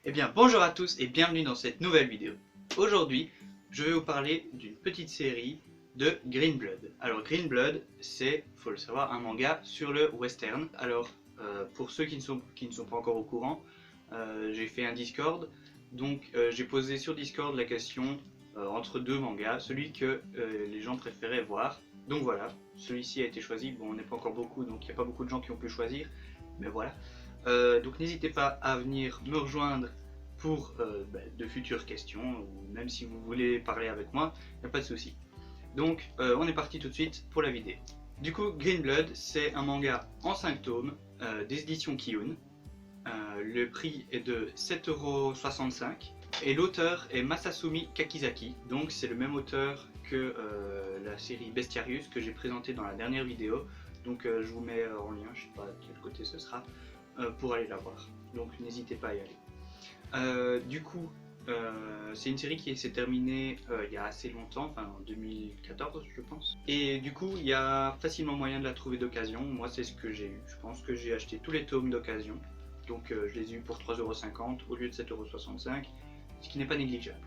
Eh bien bonjour à tous et bienvenue dans cette nouvelle vidéo. Aujourd'hui, je vais vous parler d'une petite série de Green Blood. Alors Green Blood, c'est, faut le savoir, un manga sur le western. Alors pour ceux qui ne sont pas encore au courant, j'ai fait un Discord. Donc j'ai posé sur Discord la question entre deux mangas, celui que les gens préféraient voir. Donc voilà, celui-ci a été choisi. Bon, on n'est pas encore beaucoup, donc il n'y a pas beaucoup de gens qui ont pu choisir. Mais voilà. Donc n'hésitez pas à venir me rejoindre pour de futures questions, ou même si vous voulez parler avec moi, il n'y a pas de souci. Donc on est parti tout de suite pour la vidéo. Du coup, Green Blood, c'est un manga en 5 tomes des éditions Kiyun. Le prix est de 7,65 € et l'auteur est Masasumi Kakizaki, donc c'est le même auteur que la série Bestiarius que j'ai présenté dans la dernière vidéo. Donc je vous mets en lien, je ne sais pas de quel côté ce sera, pour aller la voir. Donc n'hésitez pas à y aller. Du coup, c'est une série qui s'est terminée il y a assez longtemps, enfin en 2014 je pense. Et du coup, il y a facilement moyen de la trouver d'occasion. Moi c'est ce que j'ai eu. Je pense que j'ai acheté tous les tomes d'occasion. Donc je les ai eu pour 3,50 € au lieu de 7,65 €, ce qui n'est pas négligeable.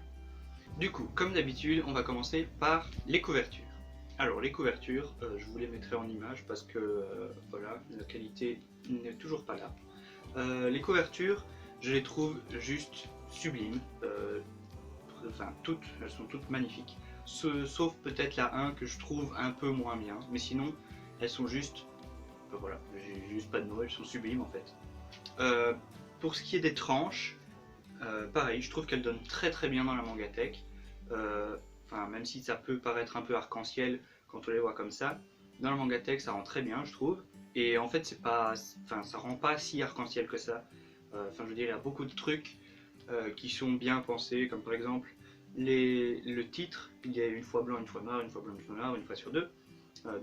Du coup, comme d'habitude, on va commencer par les couvertures. Alors les couvertures, je vous les mettrai en image parce que voilà, la qualité n'est toujours pas là. Les couvertures, je les trouve juste sublimes. Enfin, elles sont toutes magnifiques. Sauf peut-être la 1 que je trouve un peu moins bien. Mais sinon, elles sont juste... voilà, j'ai juste pas de mots, elles sont sublimes en fait. Pour ce qui est des tranches, pareil, je trouve qu'elles donnent très bien dans la mangatech. Enfin, même si ça peut paraître un peu arc-en-ciel quand on les voit comme ça, dans la mangatech ça rend très bien, je trouve. Et en fait, c'est pas, enfin, ça rend pas si arc-en-ciel que ça. Enfin, je veux dire, il y a beaucoup de trucs qui sont bien pensés, comme par exemple le titre, il y a une fois blanc, une fois noir, une fois blanc, une fois noir, une fois sur deux.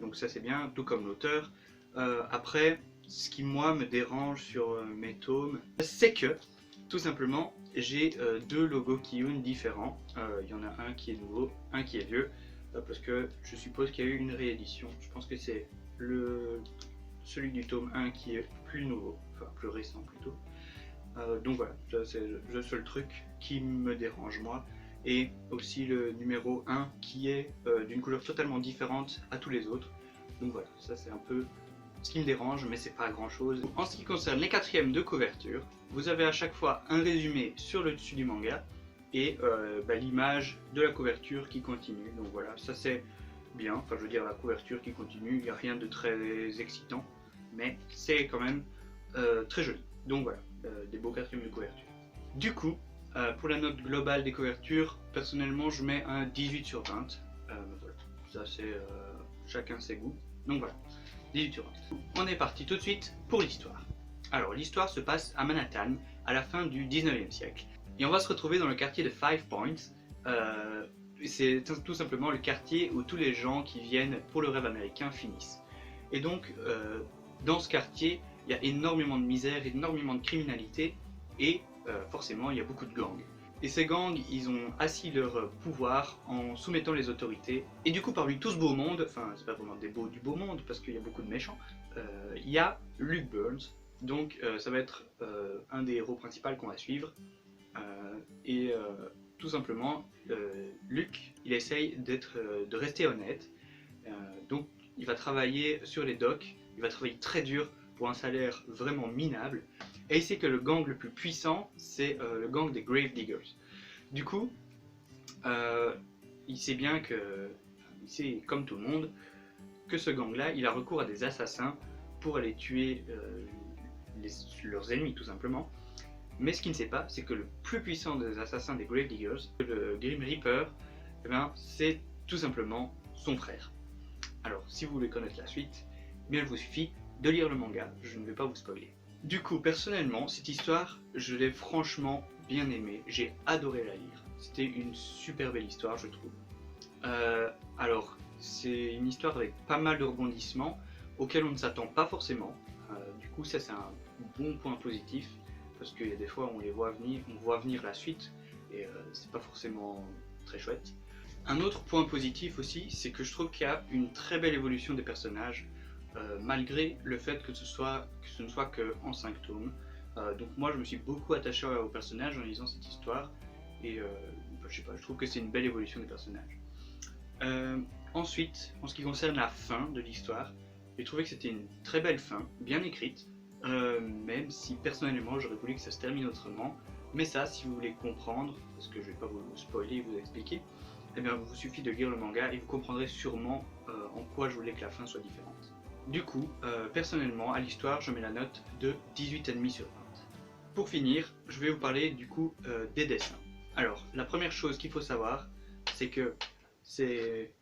Donc ça c'est bien, tout comme l'auteur. Après, ce qui moi me dérange sur mes tomes, c'est que tout simplement j'ai deux logos Kiyun différents. Il y en a un qui est nouveau, un qui est vieux, parce que je suppose qu'il y a eu une réédition. Je pense que c'est celui du tome 1 qui est plus nouveau, enfin plus récent plutôt. Donc voilà, c'est le seul truc qui me dérange moi. Et aussi le numéro 1 qui est d'une couleur totalement différente à tous les autres. Donc voilà, ça c'est un peu ce qui me dérange, mais c'est pas grand chose. En ce qui concerne les quatrièmes de couverture, vous avez à chaque fois un résumé sur le dessus du manga et l'image de la couverture qui continue. Donc voilà, ça c'est bien, enfin je veux dire la couverture qui continue, il n'y a rien de très excitant, mais c'est quand même très joli. Donc voilà, des beaux quatrièmes de couverture. Du coup, pour la note globale des couvertures, personnellement je mets un 18 sur 20. Voilà, ça c'est chacun ses goûts. Donc voilà, 18 sur 20. On est parti tout de suite pour l'histoire. Alors l'histoire se passe à Manhattan à la fin du 19e siècle. Et on va se retrouver dans le quartier de Five Points. C'est tout simplement le quartier où tous les gens qui viennent pour le rêve américain finissent. Et donc dans ce quartier, il y a énormément de misère, énormément de criminalité et forcément il y a beaucoup de gangs. Et ces gangs, ils ont assis leur pouvoir en soumettant les autorités. Et du coup, parmi tout ce beau monde, enfin c'est pas vraiment du beau monde parce qu'il y a beaucoup de méchants, il y a Luke Burns. Donc ça va être un des héros principaux qu'on va suivre. Tout simplement, Luke, il essaye de rester honnête. Donc il va travailler sur les docks, il va travailler très dur pour un salaire vraiment minable. Et il sait que le gang le plus puissant, c'est le gang des Grave Diggers. Du coup, il sait bien que, il sait comme tout le monde, que ce gang-là, il a recours à des assassins pour aller tuer leurs ennemis tout simplement. Mais ce qu'il ne sait pas, c'est que le plus puissant des assassins des Grave Diggers, le Grim Reaper, eh ben, c'est tout simplement son frère. Alors, si vous voulez connaître la suite, eh bien, il vous suffit de lire le manga, je ne vais pas vous spoiler. Du coup, personnellement, cette histoire, je l'ai franchement bien aimée, j'ai adoré la lire. C'était une super belle histoire, je trouve. Alors, c'est une histoire avec pas mal de rebondissements auxquels on ne s'attend pas forcément. Du coup, ça c'est un bon point positif, parce qu'il y a des fois on voit venir la suite, et c'est pas forcément très chouette. Un autre point positif aussi, c'est que je trouve qu'il y a une très belle évolution des personnages, malgré le fait que ce ne soit qu'en 5 tomes. Donc moi je me suis beaucoup attaché au personnage en lisant cette histoire et je sais pas, je trouve que c'est une belle évolution des personnages. Ensuite, en ce qui concerne la fin de l'histoire, j'ai trouvé que c'était une très belle fin, bien écrite, même si personnellement j'aurais voulu que ça se termine autrement. Mais ça, si vous voulez comprendre, parce que je vais pas vous spoiler et vous expliquer, eh bien, il vous suffit de lire le manga et vous comprendrez sûrement en quoi je voulais que la fin soit différente. Du coup, personnellement, à l'histoire, je mets la note de 18,5 sur 20. Pour finir, je vais vous parler du coup des dessins. Alors, la première chose qu'il faut savoir, c'est que c'est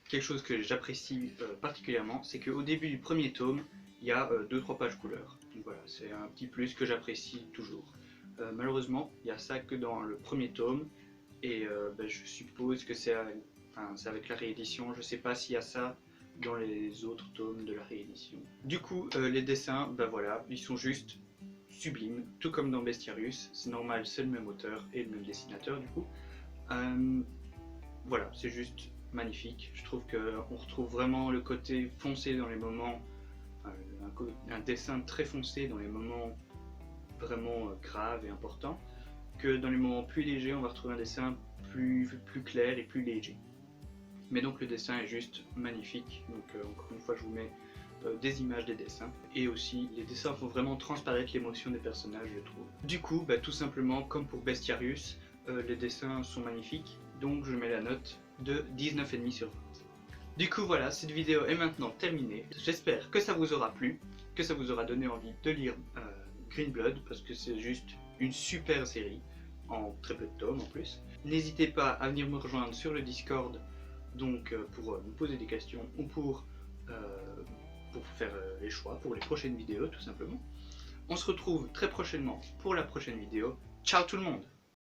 quelque chose que j'apprécie particulièrement, c'est qu'au début du premier tome, il y a 2-3 pages couleurs. Donc voilà, c'est un petit plus que j'apprécie toujours. Malheureusement, il n'y a ça que dans le premier tome, et je suppose que c'est avec la réédition, je ne sais pas s'il y a ça dans les autres tomes de la réédition. Du coup, les dessins, voilà, ils sont juste sublimes, tout comme dans Bestiarius, c'est normal, c'est le même auteur et le même dessinateur du coup. Voilà, c'est juste magnifique, je trouve qu'on retrouve vraiment le côté foncé dans les moments, un dessin très foncé dans les moments vraiment grave et important, que dans les moments plus légers, on va retrouver un dessin plus clair et plus léger. Mais donc le dessin est juste magnifique, donc encore une fois je vous mets des images des dessins, et aussi les dessins font vraiment transparaître l'émotion des personnages, je trouve. Du coup, tout simplement comme pour Bestiarius, les dessins sont magnifiques, donc je mets la note de 19,5 sur 20. Du coup voilà, cette vidéo est maintenant terminée, j'espère que ça vous aura plu, que ça vous aura donné envie de lire Green Blood, parce que c'est juste une super série, en très peu de tomes en plus. N'hésitez pas à venir me rejoindre sur le Discord, donc pour me poser des questions ou pour faire les choix pour les prochaines vidéos tout simplement. On se retrouve très prochainement pour la prochaine vidéo. Ciao tout le monde!